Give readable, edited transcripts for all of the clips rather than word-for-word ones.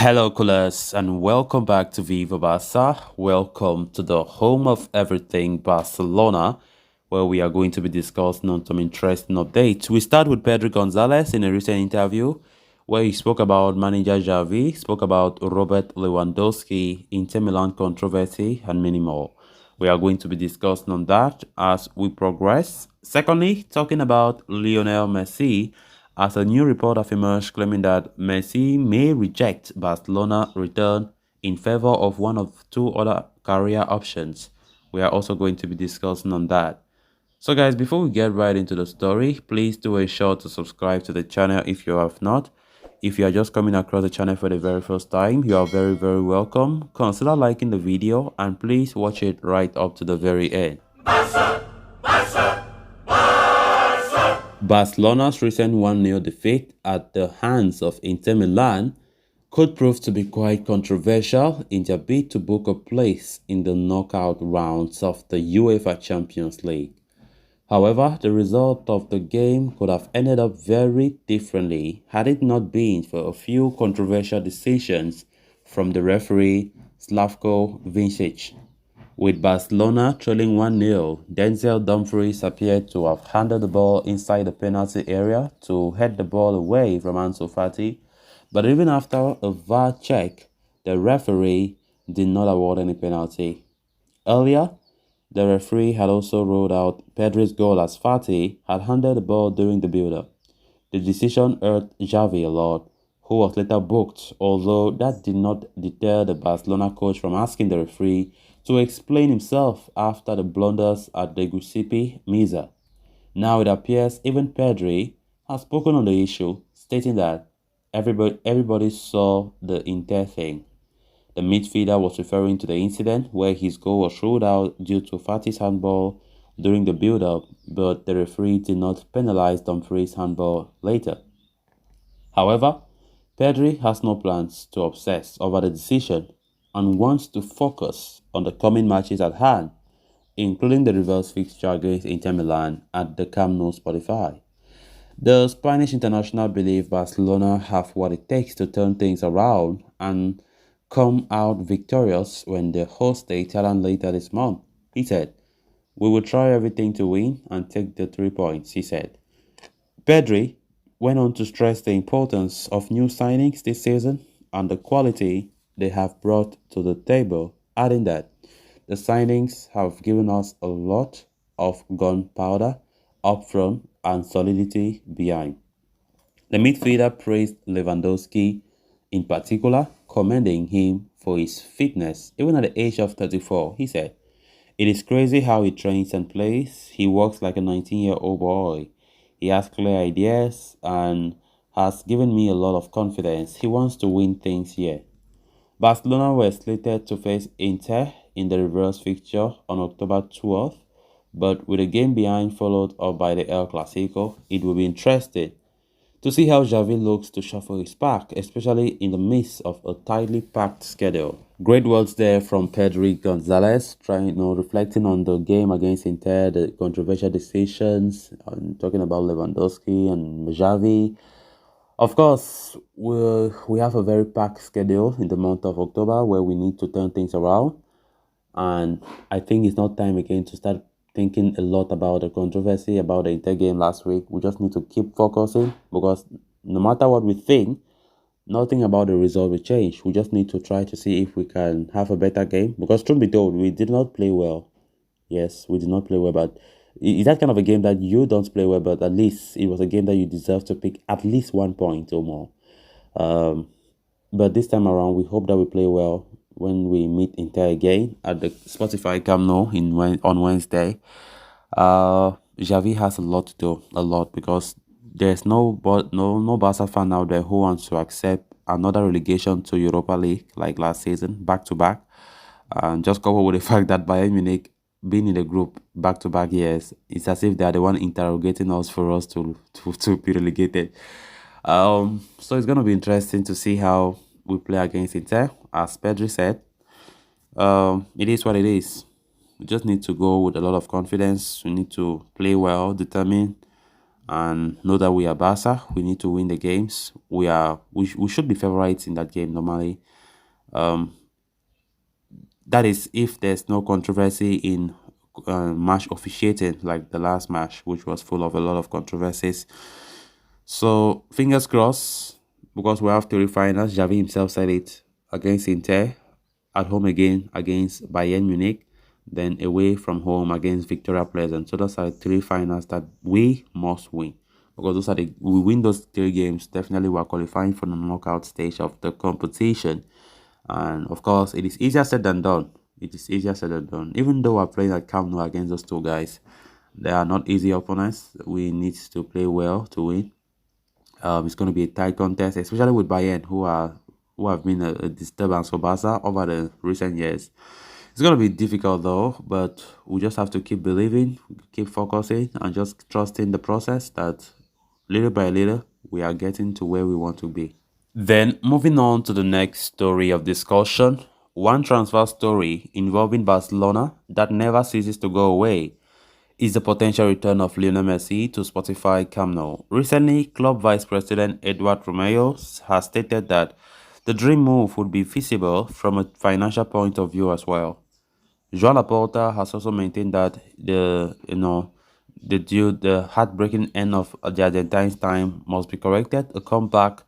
Hello, coolers, and welcome back to Viva Barca. Welcome to the home of everything Barcelona, where we are going to be discussing on some interesting updates. We start with Pedro Gonzalez in a recent interview where he spoke about manager Xavi, spoke about Robert Lewandowski, Inter Milan controversy, and many more. We are going to be discussing on that as we progress. Secondly, talking about Lionel Messi, as a new report have emerged claiming that Messi may reject Barcelona return in favor of one of two other career options. We are also going to be discussing on that. So guys, before we get right into the story, please do ensure to subscribe to the channel if you have not. If you are just coming across the channel for the very first time, you are very welcome. Consider liking the video and please watch it right up to the very end. Barcelona's recent 1-0 defeat at the hands of Inter Milan could prove to be quite controversial in their bid to book a place in the knockout rounds of the UEFA Champions League. However, the result of the game could have ended up very differently had it not been for a few controversial decisions from the referee Slavko Vincic. With Barcelona trailing 1-0, Denzel Dumfries appeared to have handed the ball inside the penalty area to head the ball away from Ansu Fati, but even after a VAR check, the referee did not award any penalty. Earlier, the referee had also ruled out Pedri's goal as Fati had handed the ball during the build-up. The decision hurt Xavi a lot, who was later booked, although that did not deter the Barcelona coach from asking the referee to explain himself after the blunders at the Giuseppe Meazza. Now it appears even Pedri has spoken on the issue, stating that everybody saw the Inter thing. The midfielder was referring to the incident where his goal was ruled out due to Fati's handball during the build-up, but the referee did not penalize Dumfries' handball later. However, Pedri has no plans to obsess over the decision and wants to focus on the coming matches at hand, including the reverse fixture against Inter Milan at the Camp Nou Spotify. The Spanish international believes Barcelona have what it takes to turn things around and come out victorious when they host the Italian later this month. He said, "We will try everything to win and take the 3 points," he said. Pedri went on to stress the importance of new signings this season and the quality they have brought to the table, adding that the signings have given us a lot of gunpowder up front and solidity behind. The midfielder praised Lewandowski in particular, commending him for his fitness even at the age of 34. He said, "It is crazy how he trains and plays. He works like a 19-year-old boy. He has clear ideas and has given me a lot of confidence. He wants to win things here." Barcelona were slated to face Inter in the reverse fixture on October 12th, but with a game behind followed up by the El Clasico, it will be interesting to see how Xavi looks to shuffle his pack, especially in the midst of a tightly packed schedule. Great words there from Pedro Gonzalez, reflecting on the game against Inter, the controversial decisions, and talking about Lewandowski and Xavi. Of course, we have a very packed schedule in the month of October where we need to turn things around. And I think it's not time again to start thinking a lot about the controversy about the Inter game last week. We just need to keep focusing because no matter what we think, nothing about the result will change. We just need to try to see if we can have a better game. Because truth be told, we did not play well. Yes, we did not play well, but it's that kind of a game that you don't play well, but at least it was a game that you deserve to pick at least 1 point or more. But this time around, we hope that we play well when we meet Inter again at the Spotify Camp Nou on Wednesday. Xavi has a lot to do, because there's no Barca fan out there who wants to accept another relegation to Europa League like last season, back to back. And just coupled with the fact that Bayern Munich being in the group back to back years, it's as if they are the one interrogating us for us to be relegated. So it's gonna be interesting to see how we play against Inter. As Pedri said, it is what it is. We just need to go with a lot of confidence. We need to play well, determined, and know that we are Barca. We need to win the games. We should be favorites in that game normally. That is if there's no controversy in match officiating like the last match, which was full of a lot of controversies. So fingers crossed, because we have three finals. Xavi himself said it, against Inter, at home again against Bayern Munich, then away from home against Victoria Pleasant. So those are three finals that we must win, because those are we win those three games, definitely we are qualifying for the knockout stage of the competition. And of course, it is easier said than done. It is easier said than done. Even though we're playing at Camp Nou against those two guys, they are not easy opponents. We need to play well to win. It's going to be a tight contest, especially with Bayern, who have been a disturbance for Barca over the recent years. It's going to be difficult though, but we just have to keep believing, keep focusing, and just trusting the process that little by little we are getting to where we want to be. Then moving on to the next story of discussion, one transfer story involving Barcelona that never ceases to go away is the potential return of Lionel Messi to Spotify Camp Nou. Recently, club vice president Eduard Romeo has stated that the dream move would be feasible from a financial point of view as well. Joan Laporta has also maintained that the heartbreaking end of the Argentine's time must be corrected. A comeback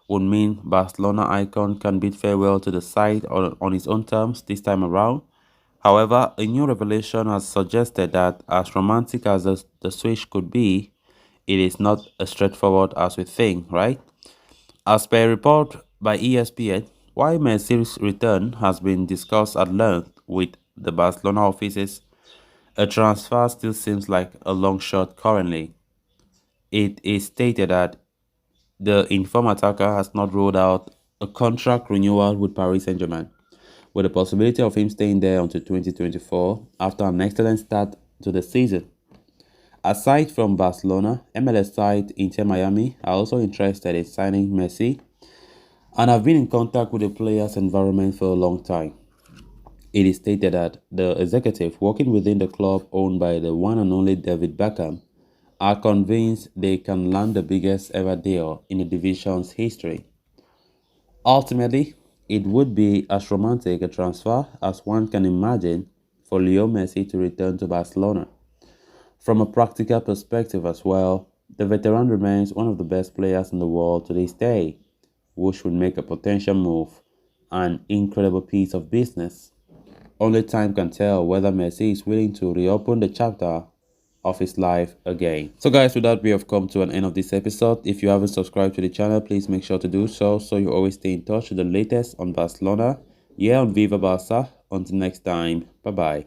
would mean Barcelona icon can bid farewell to the side on his own terms this time around. However, a new revelation has suggested that as romantic as the switch could be, it is not as straightforward as we think, right? As per a report by ESPN, while Messi's return has been discussed at length with the Barcelona offices, a transfer still seems like a long shot currently. It is stated that the informed attacker has not ruled out a contract renewal with Paris Saint-Germain, with the possibility of him staying there until 2024 after an excellent start to the season. Aside from Barcelona, MLS side Inter Miami are also interested in signing Messi and have been in contact with the player's environment for a long time. It is stated that the executive working within the club owned by the one and only David Beckham are convinced they can land the biggest ever deal in the division's history. Ultimately, it would be as romantic a transfer as one can imagine for Leo Messi to return to Barcelona. From a practical perspective as well, the veteran remains one of the best players in the world to this day, which would make a potential move an incredible piece of business. Only time can tell whether Messi is willing to reopen the chapter of his life again. So guys, with that, we have come to an end of this episode. If you haven't subscribed to the channel, please make sure to do so you always stay in touch with the latest on Barcelona here on Viva Barca. Until next time, bye bye.